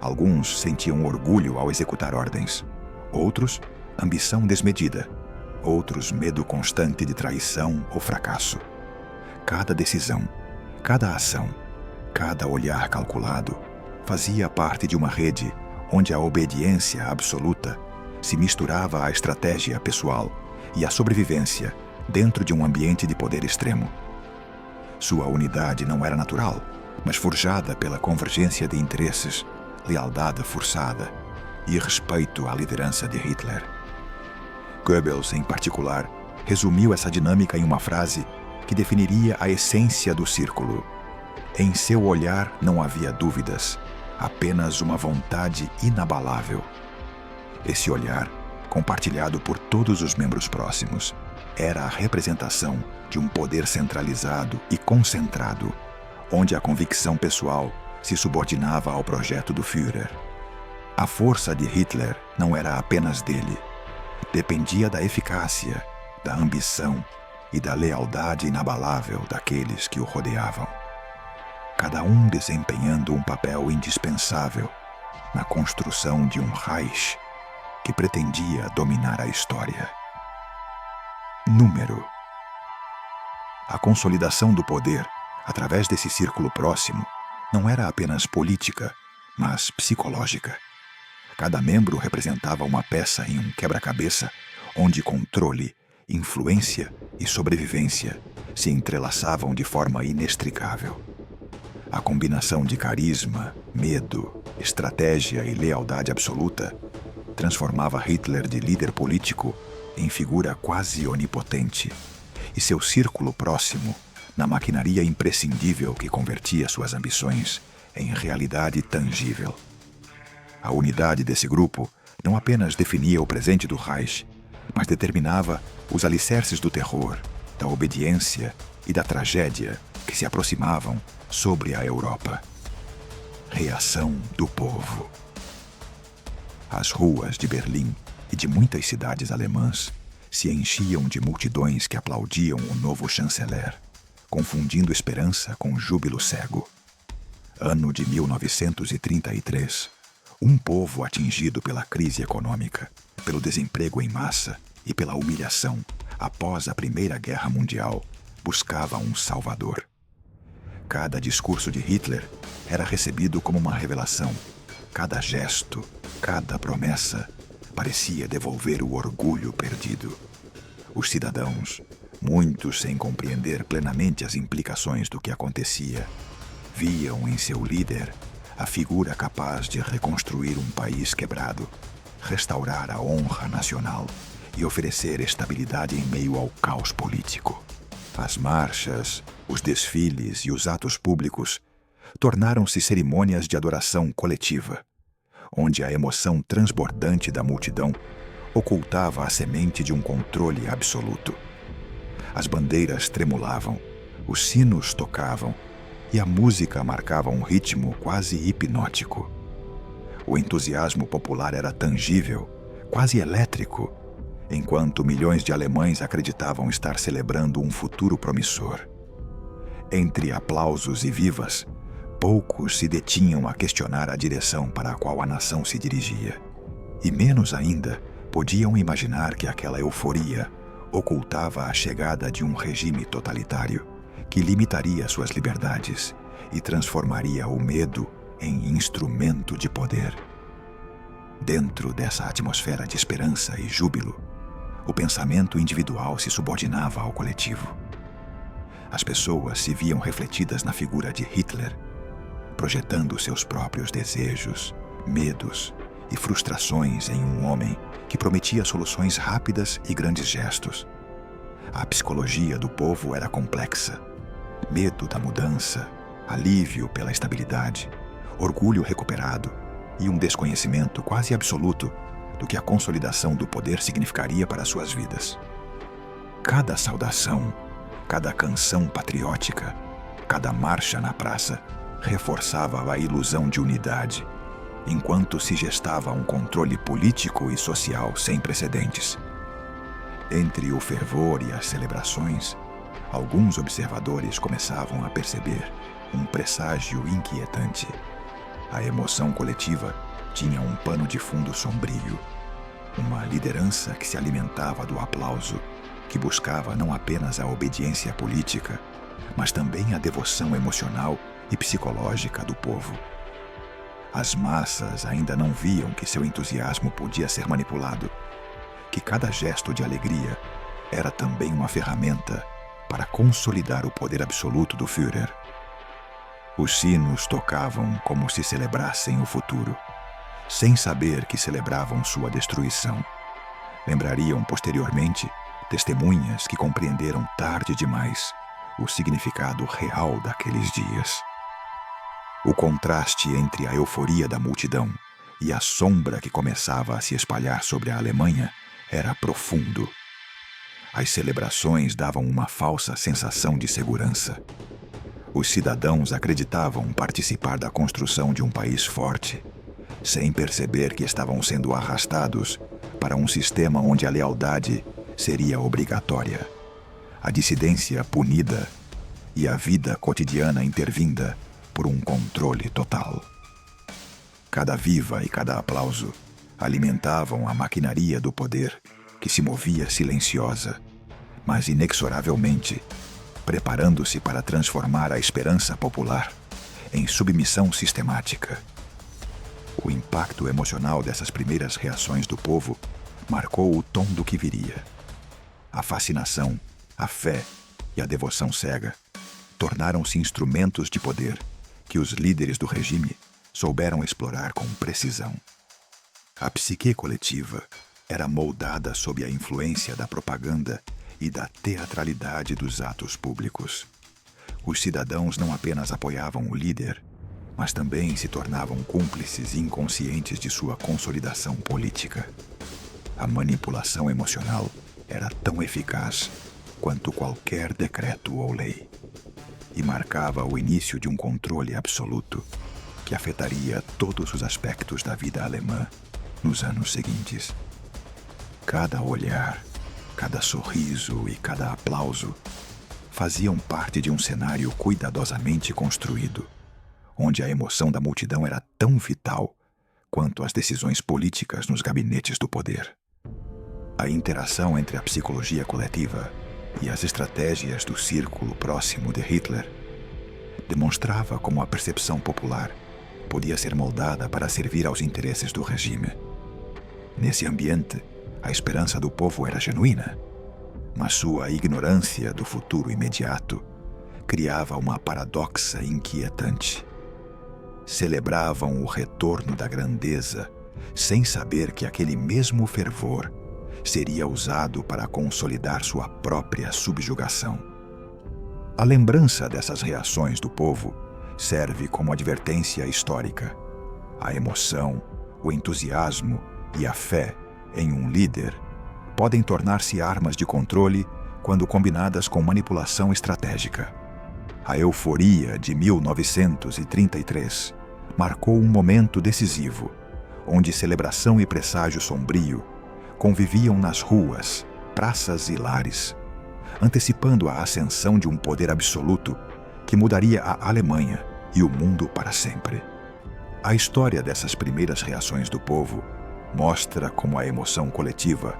Alguns sentiam orgulho ao executar ordens, outros, ambição desmedida, outros, medo constante de traição ou fracasso. Cada decisão, cada ação, cada olhar calculado fazia parte de uma rede onde a obediência absoluta se misturava à estratégia pessoal e à sobrevivência dentro de um ambiente de poder extremo. Sua unidade não era natural, mas forjada pela convergência de interesses, lealdade forçada e respeito à liderança de Hitler. Goebbels, em particular, resumiu essa dinâmica em uma frase que definiria a essência do círculo. Em seu olhar não havia dúvidas, apenas uma vontade inabalável. Esse olhar, compartilhado por todos os membros próximos, era a representação de um poder centralizado e concentrado, onde a convicção pessoal se subordinava ao projeto do Führer. A força de Hitler não era apenas dele. Dependia da eficácia, da ambição e da lealdade inabalável daqueles que o rodeavam. Cada um desempenhando um papel indispensável na construção de um Reich que pretendia dominar a história. Número. A consolidação do poder, através desse círculo próximo, não era apenas política, mas psicológica. Cada membro representava uma peça em um quebra-cabeça onde controle, influência e sobrevivência se entrelaçavam de forma inextricável. A combinação de carisma, medo, estratégia e lealdade absoluta transformava Hitler de líder político em figura quase onipotente, e seu círculo próximo na maquinaria imprescindível que convertia suas ambições em realidade tangível. A unidade desse grupo não apenas definia o presente do Reich, mas determinava os alicerces do terror, da obediência e da tragédia que se aproximavam sobre a Europa. Reação do povo. As ruas de Berlim e de muitas cidades alemãs se enchiam de multidões que aplaudiam o novo chanceler, confundindo esperança com júbilo cego. Ano de 1933. Um povo atingido pela crise econômica, pelo desemprego em massa e pela humilhação após a Primeira Guerra Mundial, buscava um salvador. Cada discurso de Hitler era recebido como uma revelação. Cada gesto, cada promessa parecia devolver o orgulho perdido. Os cidadãos, muitos sem compreender plenamente as implicações do que acontecia, viam em seu líder a figura capaz de reconstruir um país quebrado, restaurar a honra nacional e oferecer estabilidade em meio ao caos político. As marchas, os desfiles e os atos públicos tornaram-se cerimônias de adoração coletiva, onde a emoção transbordante da multidão ocultava a semente de um controle absoluto. As bandeiras tremulavam, os sinos tocavam e a música marcava um ritmo quase hipnótico. O entusiasmo popular era tangível, quase elétrico, enquanto milhões de alemães acreditavam estar celebrando um futuro promissor. Entre aplausos e vivas, poucos se detinham a questionar a direção para a qual a nação se dirigia. E menos ainda, podiam imaginar que aquela euforia ocultava a chegada de um regime totalitário que limitaria suas liberdades e transformaria o medo em instrumento de poder. Dentro dessa atmosfera de esperança e júbilo, o pensamento individual se subordinava ao coletivo. As pessoas se viam refletidas na figura de Hitler, projetando seus próprios desejos, medos e frustrações em um homem que prometia soluções rápidas e grandes gestos. A psicologia do povo era complexa. Medo da mudança, alívio pela estabilidade, orgulho recuperado e um desconhecimento quase absoluto do que a consolidação do poder significaria para suas vidas. Cada saudação, cada canção patriótica, cada marcha na praça reforçava a ilusão de unidade, enquanto se gestava um controle político e social sem precedentes. Entre o fervor e as celebrações, alguns observadores começavam a perceber um presságio inquietante. A emoção coletiva tinha um pano de fundo sombrio, uma liderança que se alimentava do aplauso, que buscava não apenas a obediência política, mas também a devoção emocional e psicológica do povo. As massas ainda não viam que seu entusiasmo podia ser manipulado, que cada gesto de alegria era também uma ferramenta para consolidar o poder absoluto do Führer. Os sinos tocavam como se celebrassem o futuro, sem saber que celebravam sua destruição. Lembrariam posteriormente testemunhas que compreenderam tarde demais o significado real daqueles dias. O contraste entre a euforia da multidão e a sombra que começava a se espalhar sobre a Alemanha era profundo. As celebrações davam uma falsa sensação de segurança. Os cidadãos acreditavam participar da construção de um país forte, sem perceber que estavam sendo arrastados para um sistema onde a lealdade seria obrigatória, a dissidência punida e a vida cotidiana intervinda por um controle total. Cada viva e cada aplauso alimentavam a maquinaria do poder que se movia silenciosa, mas inexoravelmente, preparando-se para transformar a esperança popular em submissão sistemática. O impacto emocional dessas primeiras reações do povo marcou o tom do que viria. A fascinação, a fé e a devoção cega tornaram-se instrumentos de poder que os líderes do regime souberam explorar com precisão. A psique coletiva era moldada sob a influência da propaganda e da teatralidade dos atos públicos. Os cidadãos não apenas apoiavam o líder, mas também se tornavam cúmplices inconscientes de sua consolidação política. A manipulação emocional era tão eficaz quanto qualquer decreto ou lei, e marcava o início de um controle absoluto que afetaria todos os aspectos da vida alemã nos anos seguintes. Cada olhar, cada sorriso e cada aplauso faziam parte de um cenário cuidadosamente construído, onde a emoção da multidão era tão vital quanto as decisões políticas nos gabinetes do poder. A interação entre a psicologia coletiva e as estratégias do círculo próximo de Hitler demonstrava como a percepção popular podia ser moldada para servir aos interesses do regime. Nesse ambiente, a esperança do povo era genuína, mas sua ignorância do futuro imediato criava uma paradoxa inquietante. celebravam o retorno da grandeza, sem saber que aquele mesmo fervor seria usado para consolidar sua própria subjugação. A lembrança dessas reações do povo serve como advertência histórica. A emoção, o entusiasmo e a fé em um líder podem tornar-se armas de controle quando combinadas com manipulação estratégica. A euforia de 1933 marcou um momento decisivo, onde celebração e presságio sombrio conviviam nas ruas, praças e lares, antecipando a ascensão de um poder absoluto que mudaria a Alemanha e o mundo para sempre. A história dessas primeiras reações do povo mostra como a emoção coletiva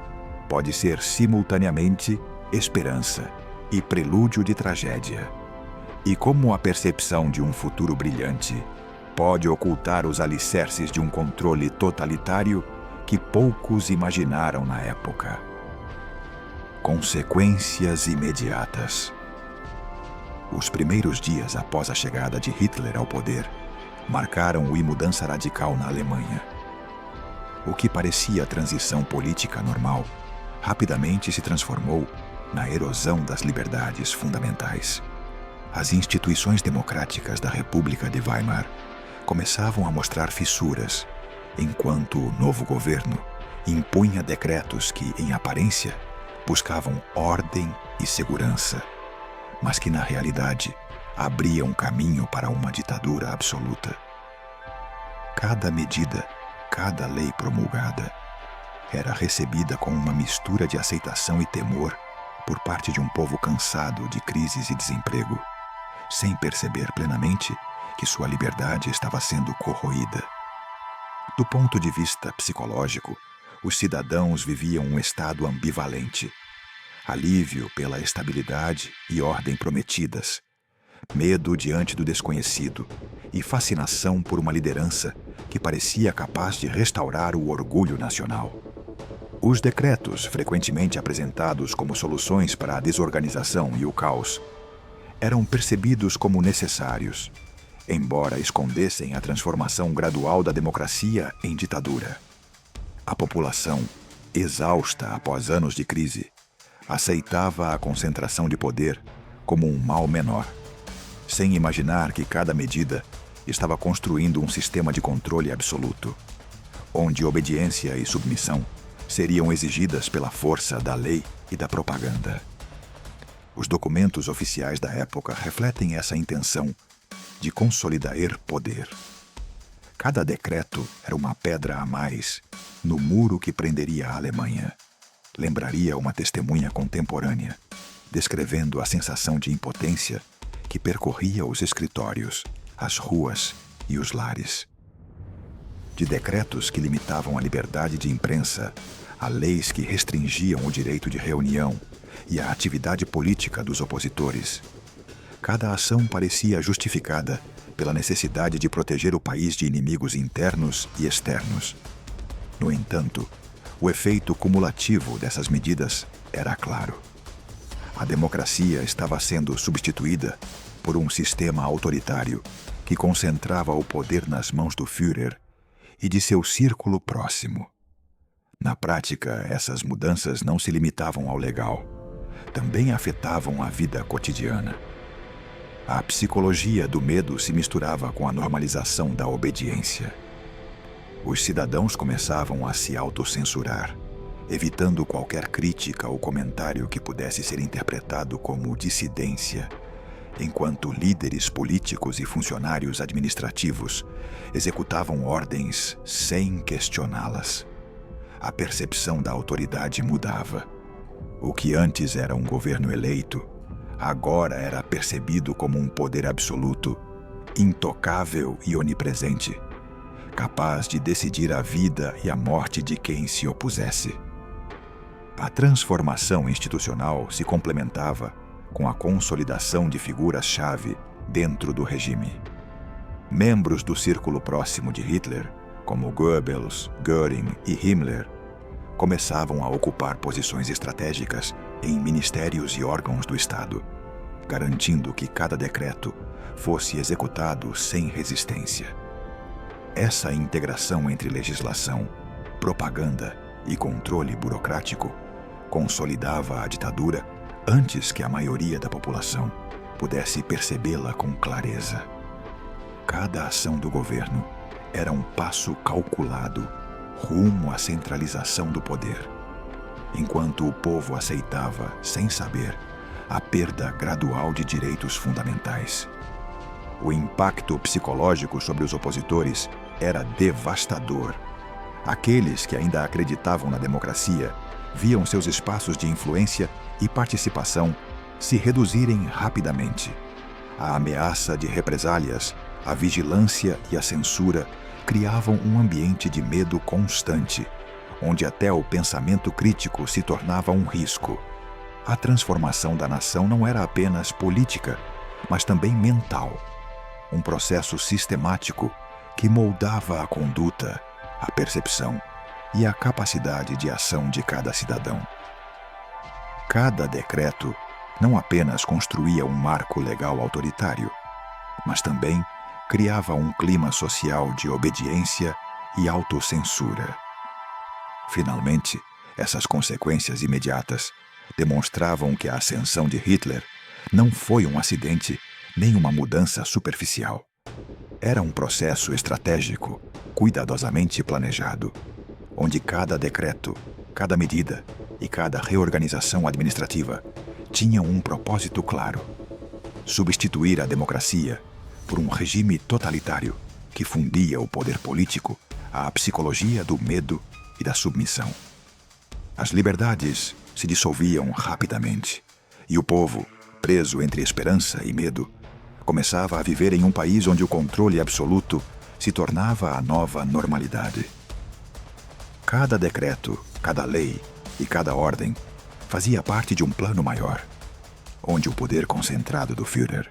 pode ser simultaneamente esperança e prelúdio de tragédia, e como a percepção de um futuro brilhante pode ocultar os alicerces de um controle totalitário que poucos imaginaram na época. Consequências imediatas. Os primeiros dias após a chegada de Hitler ao poder marcaram uma mudança radical na Alemanha. O que parecia transição política normal rapidamente se transformou na erosão das liberdades fundamentais. As instituições democráticas da República de Weimar começavam a mostrar fissuras, enquanto o novo governo impunha decretos que, em aparência, buscavam ordem e segurança, mas que, na realidade, abriam caminho para uma ditadura absoluta. Cada medida, cada lei promulgada, era recebida com uma mistura de aceitação e temor por parte de um povo cansado de crises e desemprego, sem perceber plenamente que sua liberdade estava sendo corroída. Do ponto de vista psicológico, os cidadãos viviam um estado ambivalente: alívio pela estabilidade e ordem prometidas, medo diante do desconhecido e fascinação por uma liderança que parecia capaz de restaurar o orgulho nacional. Os decretos, frequentemente apresentados como soluções para a desorganização e o caos, eram percebidos como necessários, embora escondessem a transformação gradual da democracia em ditadura. A população, exausta após anos de crise, aceitava a concentração de poder como um mal menor, sem imaginar que cada medida estava construindo um sistema de controle absoluto, onde obediência e submissão seriam exigidas pela força da lei e da propaganda. Os documentos oficiais da época refletem essa intenção de consolidar poder. Cada decreto era uma pedra a mais no muro que prenderia a Alemanha. Lembraria uma testemunha contemporânea, descrevendo a sensação de impotência que percorria os escritórios, as ruas e os lares. De decretos que limitavam a liberdade de imprensa, a leis que restringiam o direito de reunião e a atividade política dos opositores, cada ação parecia justificada pela necessidade de proteger o país de inimigos internos e externos. No entanto, o efeito cumulativo dessas medidas era claro. A democracia estava sendo substituída por um sistema autoritário que concentrava o poder nas mãos do Führer e de seu círculo próximo. Na prática, essas mudanças não se limitavam ao legal, também afetavam a vida cotidiana. A psicologia do medo se misturava com a normalização da obediência. Os cidadãos começavam a se autocensurar, evitando qualquer crítica ou comentário que pudesse ser interpretado como dissidência, enquanto líderes políticos e funcionários administrativos executavam ordens sem questioná-las. A percepção da autoridade mudava. O que antes era um governo eleito, agora era percebido como um poder absoluto, intocável e onipresente, capaz de decidir a vida e a morte de quem se opusesse. A transformação institucional se complementava com a consolidação de figuras-chave dentro do regime. Membros do círculo próximo de Hitler, como Goebbels, Göring e Himmler, começavam a ocupar posições estratégicas em ministérios e órgãos do Estado, garantindo que cada decreto fosse executado sem resistência. Essa integração entre legislação, propaganda e controle burocrático consolidava a ditadura antes que a maioria da população pudesse percebê-la com clareza. Cada ação do governo era um passo calculado rumo à centralização do poder, enquanto o povo aceitava, sem saber, a perda gradual de direitos fundamentais. O impacto psicológico sobre os opositores era devastador. Aqueles que ainda acreditavam na democracia viam seus espaços de influência e participação se reduzirem rapidamente. A ameaça de represálias, a vigilância e a censura criavam um ambiente de medo constante, onde até o pensamento crítico se tornava um risco. A transformação da nação não era apenas política, mas também mental. Um processo sistemático que moldava a conduta, a percepção e a capacidade de ação de cada cidadão. Cada decreto não apenas construía um marco legal autoritário, mas também criava um clima social de obediência e autocensura. Finalmente, essas consequências imediatas demonstravam que a ascensão de Hitler não foi um acidente nem uma mudança superficial. Era um processo estratégico, cuidadosamente planejado, onde cada decreto, cada medida e cada reorganização administrativa tinham um propósito claro: substituir a democracia por um regime totalitário que fundia o poder político à psicologia do medo e da submissão. As liberdades se dissolviam rapidamente e o povo, preso entre esperança e medo, começava a viver em um país onde o controle absoluto se tornava a nova normalidade. Cada decreto, cada lei e cada ordem fazia parte de um plano maior, onde o poder concentrado do Führer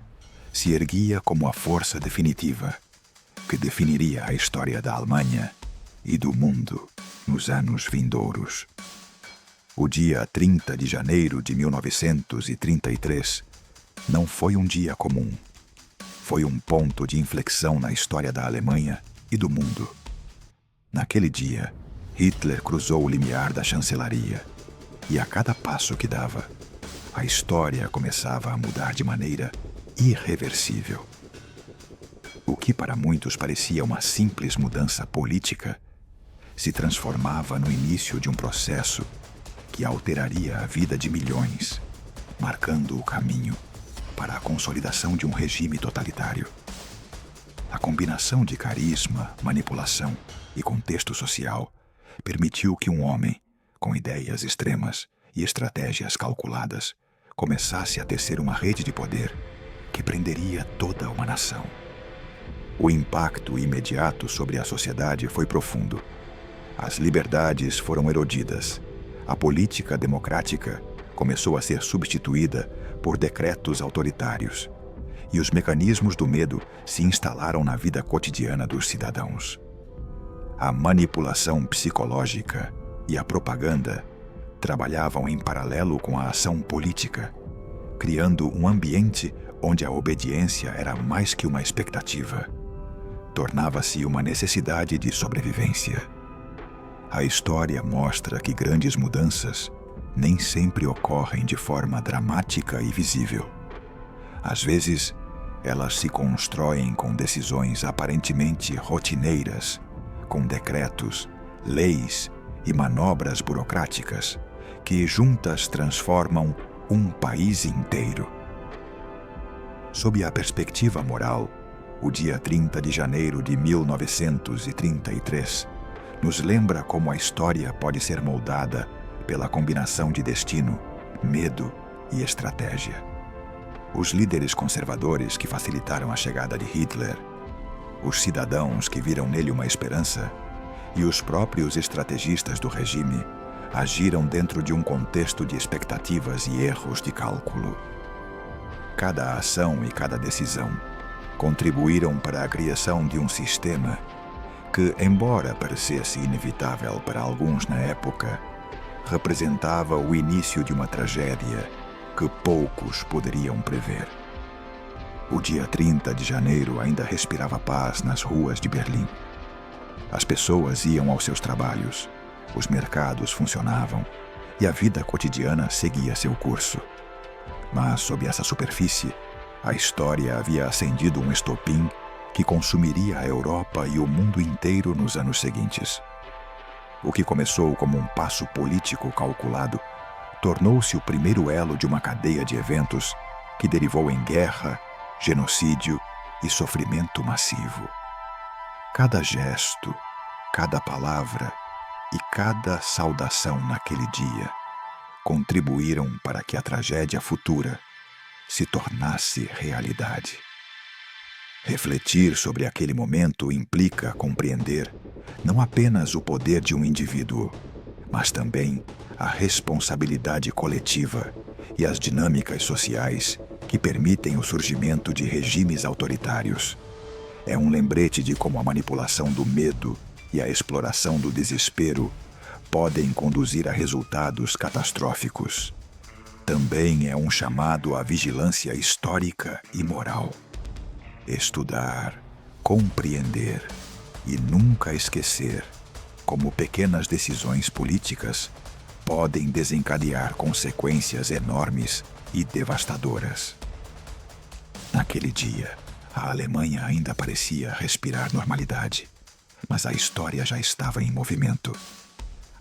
se erguia como a força definitiva que definiria a história da Alemanha e do mundo nos anos vindouros. O dia 30 de janeiro de 1933 não foi um dia comum. Foi um ponto de inflexão na história da Alemanha e do mundo. Naquele dia, Hitler cruzou o limiar da chancelaria e a cada passo que dava, a história começava a mudar de maneira irreversível. O que para muitos parecia uma simples mudança política se transformava no início de um processo que alteraria a vida de milhões, marcando o caminho para a consolidação de um regime totalitário. A combinação de carisma, manipulação e contexto social permitiu que um homem, com ideias extremas e estratégias calculadas, começasse a tecer uma rede de poder que prenderia toda uma nação. O impacto imediato sobre a sociedade foi profundo. As liberdades foram erodidas. A política democrática começou a ser substituída por decretos autoritários, e os mecanismos do medo se instalaram na vida cotidiana dos cidadãos. A manipulação psicológica e a propaganda trabalhavam em paralelo com a ação política, criando um ambiente onde a obediência era mais que uma expectativa. Tornava-se uma necessidade de sobrevivência. A história mostra que grandes mudanças nem sempre ocorrem de forma dramática e visível. Às vezes, elas se constroem com decisões aparentemente rotineiras, com decretos, leis e manobras burocráticas que juntas transformam um país inteiro. Sob a perspectiva moral, o dia 30 de janeiro de 1933 nos lembra como a história pode ser moldada pela combinação de destino, medo e estratégia. Os líderes conservadores que facilitaram a chegada de Hitler, os cidadãos que viram nele uma esperança e os próprios estrategistas do regime agiram dentro de um contexto de expectativas e erros de cálculo. Cada ação e cada decisão contribuíram para a criação de um sistema que, embora parecesse inevitável para alguns na época, representava o início de uma tragédia que poucos poderiam prever. O dia 30 de janeiro ainda respirava paz nas ruas de Berlim, As pessoas iam aos seus trabalhos, os mercados funcionavam e a vida cotidiana seguia seu curso. Mas, sob essa superfície, a história havia acendido um estopim que consumiria a Europa e o mundo inteiro nos anos seguintes. O que começou como um passo político calculado tornou-se o primeiro elo de uma cadeia de eventos que derivou em guerra, genocídio e sofrimento massivo. Cada gesto, cada palavra e cada saudação naquele dia contribuíram para que a tragédia futura se tornasse realidade. Refletir sobre aquele momento implica compreender não apenas o poder de um indivíduo, mas também a responsabilidade coletiva e as dinâmicas sociais que permitem o surgimento de regimes autoritários. É um lembrete de como a manipulação do medo e a exploração do desespero podem conduzir a resultados catastróficos. Também é um chamado à vigilância histórica e moral. Estudar, compreender e nunca esquecer como pequenas decisões políticas podem desencadear consequências enormes e devastadoras. Naquele dia, a Alemanha ainda parecia respirar normalidade, mas a história já estava em movimento,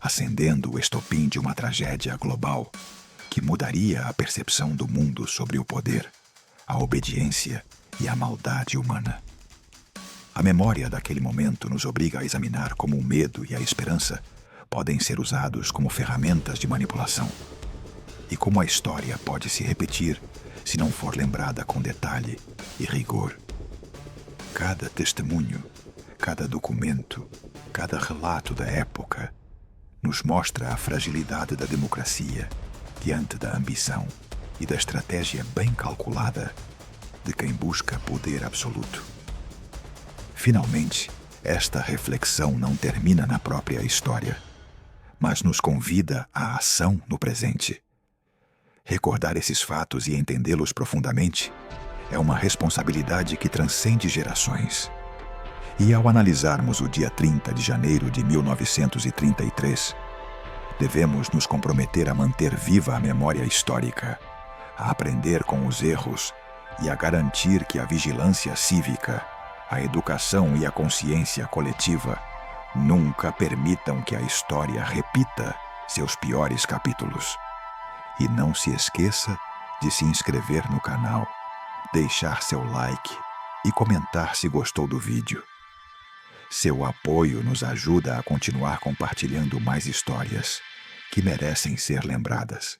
acendendo o estopim de uma tragédia global que mudaria a percepção do mundo sobre o poder, a obediência e a maldade humana. A memória daquele momento nos obriga a examinar como o medo e a esperança podem ser usados como ferramentas de manipulação, e como a história pode se repetir se não for lembrada com detalhe e rigor. Cada testemunho, cada documento, cada relato da época nos mostra a fragilidade da democracia diante da ambição e da estratégia bem calculada de quem busca poder absoluto. Finalmente, esta reflexão não termina na própria história, mas nos convida à ação no presente. Recordar esses fatos e entendê-los profundamente é uma responsabilidade que transcende gerações. E ao analisarmos o dia 30 de janeiro de 1933, devemos nos comprometer a manter viva a memória histórica, a aprender com os erros e a garantir que a vigilância cívica, a educação e a consciência coletiva nunca permitam que a história repita seus piores capítulos. E não se esqueça de se inscrever no canal, deixar seu like e comentar se gostou do vídeo. Seu apoio nos ajuda a continuar compartilhando mais histórias que merecem ser lembradas.